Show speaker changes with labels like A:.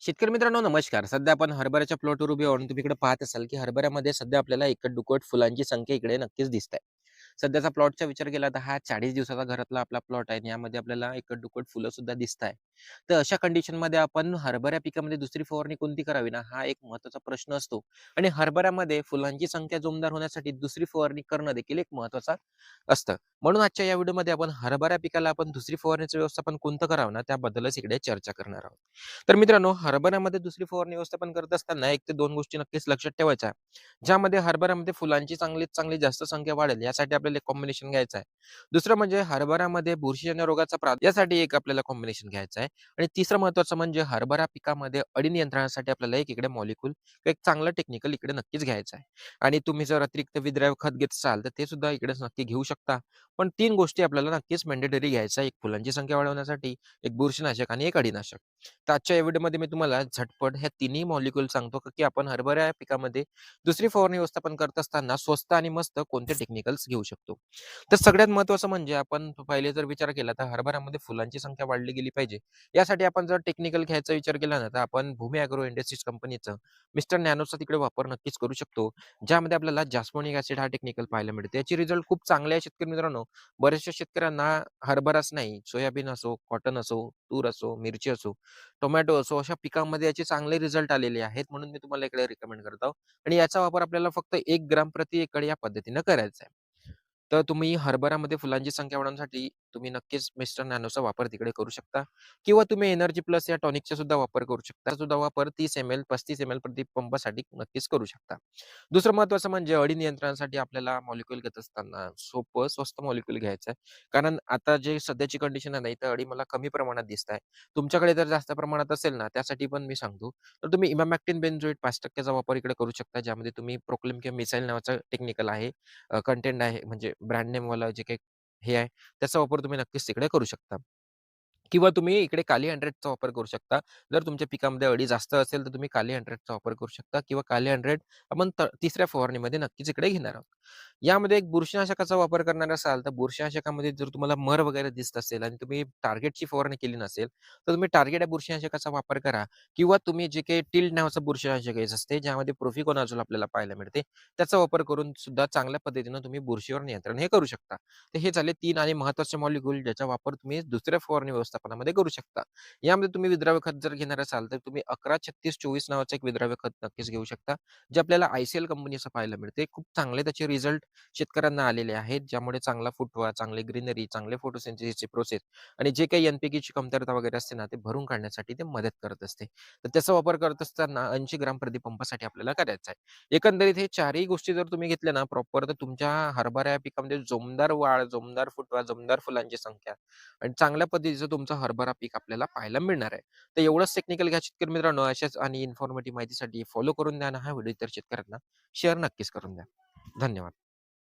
A: शेतकरी मित्रांनो नमस्कार. सध्या आपण हरभऱ्याच्या प्लॉटवर उभे आहोत आणि तुम्ही इकडे पाहत असाल, की हरभऱ्यामध्ये सध्या आपल्याला एकट-दुकट फुलांची संख्या इकडे नक्कीच दिसते. सध्याचा प्लॉटचा विचार केला तर हा 40 दिवसाचा घरातला आपला प्लॉट आहे आणि यामध्ये आपल्याला एकट-दुकट फुलं सुद्धा दिसताय. तर अशा कंडिशनमध्ये आपण हरभरा पिकामध्ये दुसरी फवारणी कोणती करावी ना, हा एक महत्त्वाचा प्रश्न असतो आणि हरभऱ्यामध्ये फुलांची संख्या जोमदार होण्यासाठी दुसरी फवारणी करणं देखील एक महत्त्वाचा असतं. म्हणून आजच्या या व्हिडिओमध्ये आपण हरभरा पिकाला आपण दुसरी फवारणीचं व्यवस्थापन कोणतं करावं ना, त्याबद्दलच इकडे चर्चा करणार आहोत. तर मित्रांनो, हरभऱ्यामध्ये दुसरी फवारणी व्यवस्थापन करत असताना 1 ते 2 गोष्टी नक्कीच लक्षात ठेवायच्या. ज्यामध्ये हरभऱ्यामध्ये फुलांची चांगलीत चांगली जास्त संख्या वाढेल यासाठी आपल्याला एक कॉम्बिनेशन घ्यायचं आहे. दुसरं म्हणजे हरभऱ्यामध्ये बुरशीजन्य रोगाचा यासाठी एक आपल्याला कॉम्बिनेशन घ्यायचं आहे. आणि तिसरं महत्त्वाचं म्हणजे हरभरा पिकामध्ये अळी नियंत्रणासाठी आपल्याला एक इकडे मॉलिक्यूल एक चांगलं टेक्निकल इकडे नक्कीच घ्यायचं आहे. आणि तुम्ही जर अतिरिक्त विद्राव्य खत घेत असाल तर ते सुद्धा इकडेच नक्की घेऊ शकता. पण 3 गोष्टी आपल्याला नक्कीच मॅन्डेटरी घ्यायच्या आहे. एक फुलांची संख्या वाढवण्यासाठी, एक बुरशीनाशक आणि एक अळीनाशक. तर आजच्या या व्हिडिओमध्ये मी तुम्हाला झटपट ह्या तिन्ही मॉलिक्यूल सांगतो की आपण हरभरा या पिकामध्ये दुसरी फवारणी व्यवस्थापन करत असताना स्वस्त आणि मस्त कोणते टेक्निकल्स घेऊ शकतो. तर सगळ्यात महत्त्वाचं म्हणजे आपण पहिले जर विचार केला तर हरभऱ्यामध्ये फुलांची संख्या वाढली गेली पाहिजे. यासाठी आपण जर टेक्निकल घ्यायचा विचार केला ना, तर आपण भूमी अॅग्रो इंडस्ट्रीज कंपनीचं मिस्टर नॅनोचा तिकडे वापर नक्कीच करू शकतो. ज्यामध्ये आपल्याला जास्पोनिक ॲसिड हा टेक्निकल पाहायला मिळते. याचे रिझल्ट खूप चांगले आहे शेतकरी मित्रांनो. बऱ्याचशा शेतकऱ्यांना हरभराच नाही, सोयाबीन असो, कॉटन असो, तूर असो, मिरची असो, टोमॅटो असो, अशा पिकांमध्ये याचे चांगले रिझल्ट आलेले आहेत. म्हणून मी तुम्हाला इकडे रिकमेंड करत आहोत आणि याचा वापर आपल्याला फक्त 1 ग्राम प्रति एकड़ या पद्धतीनं करायचा आहे. तर तुम्ही हरभऱ्यामध्ये फुलांची संख्या वाढवण्यासाठी तुम्ही नक्कीच मिस्टर नॅनोचा वापर तिकडे करू शकता किंवा तुम्ही एनर्जी प्लस या टॉनिकचा सुद्धा वापर करू शकता. त्याचा सुद्धा वापर 30 एम-एल, 35 एम-एल प्रति पंपासाठी नक्कीच करू शकता. दुसरं महत्त्वाचं म्हणजे अळी नियंत्रणासाठी आपल्याला मॉलिक्यूल घेत असताना सोपं, स्वस्त मॉलिक्यूल घ्यायचं आहे. कारण आता जे सध्याची कंडिशन आहे ना, इथं अळी मला कमी प्रमाणात दिसत आहे. तुमच्याकडे जर जास्त प्रमाणात असेल ना, त्यासाठी पण मी सांगतो. तर तुम्ही इमॅमॅक्टिन बेंझोएट 5% चा वापर इकडे करू शकता. ज्यामध्ये तुम्ही प्रोक्लेम किंवा मिसाईल नावाचं टेक्निकल आहे, कंटेंट आहे म्हणजे ब्रँड नेमवाला जे काही हे आहे, त्याचा वापर तुम्ही नक्कीच तिकडे करू शकता. किंवा तुम्ही इकडे काली हंड्रेडचा वापर करू शकता. जर तुमच्या पिकामध्ये अळी जास्त असेल, तर तुम्ही काली हंड्रेडचा वापर करू शकता किंवा काली हंड्रेड आपण तिसऱ्या फवारणीमध्ये नक्कीच इकडे घेणार आहोत. यामध्ये एक बुरशीनाशकाचा वापर करणार असाल, तर बुरशीनाशकामध्ये जर तुम्हाला मर वगैरे दिसत असेल आणि तुम्ही टार्गेटची फवारणी केली नसेल, तर तुम्ही टार्गेट या बुरशीनाशकाचा वापर करा किंवा तुम्ही जे काही टिल्ड नावाचं बुरशीनाशक घ्यायचं असते, ज्यामध्ये प्रोफिकोनाझोल आपल्याला पाहायला मिळते, त्याचा वापर करून सुद्धा चांगल्या पद्धतीनं तुम्ही बुरशीवर नियंत्रण हे करू शकता. तर हे झाले 3 आणि महत्त्वाचे मॉलिक्यूल ज्याचा वापर तुम्ही दुसऱ्या फवारणी व्यवस्थापनामध्ये करू शकता. यामध्ये तुम्ही विद्राव्य खत जर घेणार असाल, तर तुम्ही 11-36-24 नावाचं एक विद्राव्य खत नक्कीच घेऊ शकता. जे आपल्याला आय-सी-एल कंपनीचं पाहायला मिळते. खूप चांगले त्याचे रिझल्ट शेतकऱ्यांना आलेले आहेत. ज्यामुळे चांगला फुटवा, चांगली ग्रीनरी, चांगले फोटोसिंथेसिसची प्रोसेस आणि जे काही एन-पी-केची कमतरता वगैरे असते ना, ते भरून काढण्यासाठी ते मदत करत असते. तर त्याचा वापर करत असताना 80 ग्राम प्रति पंपासाठी आपल्याला करायचा आहे. एकंदरीत हे चारही गोष्टी जर तुम्ही घेतल्या ना प्रॉपर, तर तुमच्या हरभरा या पिकामध्ये जोमदार वाढ, जोमदार फुटवा, जोमदार फुलांची संख्या आणि चांगल्या पद्धतीचं तुमचं हरभरा पीक आपल्याला पाहायला मिळणार आहे. तर एवढंच टेक्निकल घ्या शेतकरी मित्रांनो. अशाच आणि इन्फॉर्मेटिव्ह माहितीसाठी फॉलो करून द्या आणि हा व्हिडिओ इतर शेतकऱ्यांना शेअर नक्कीच करून द्या. धन्यवाद.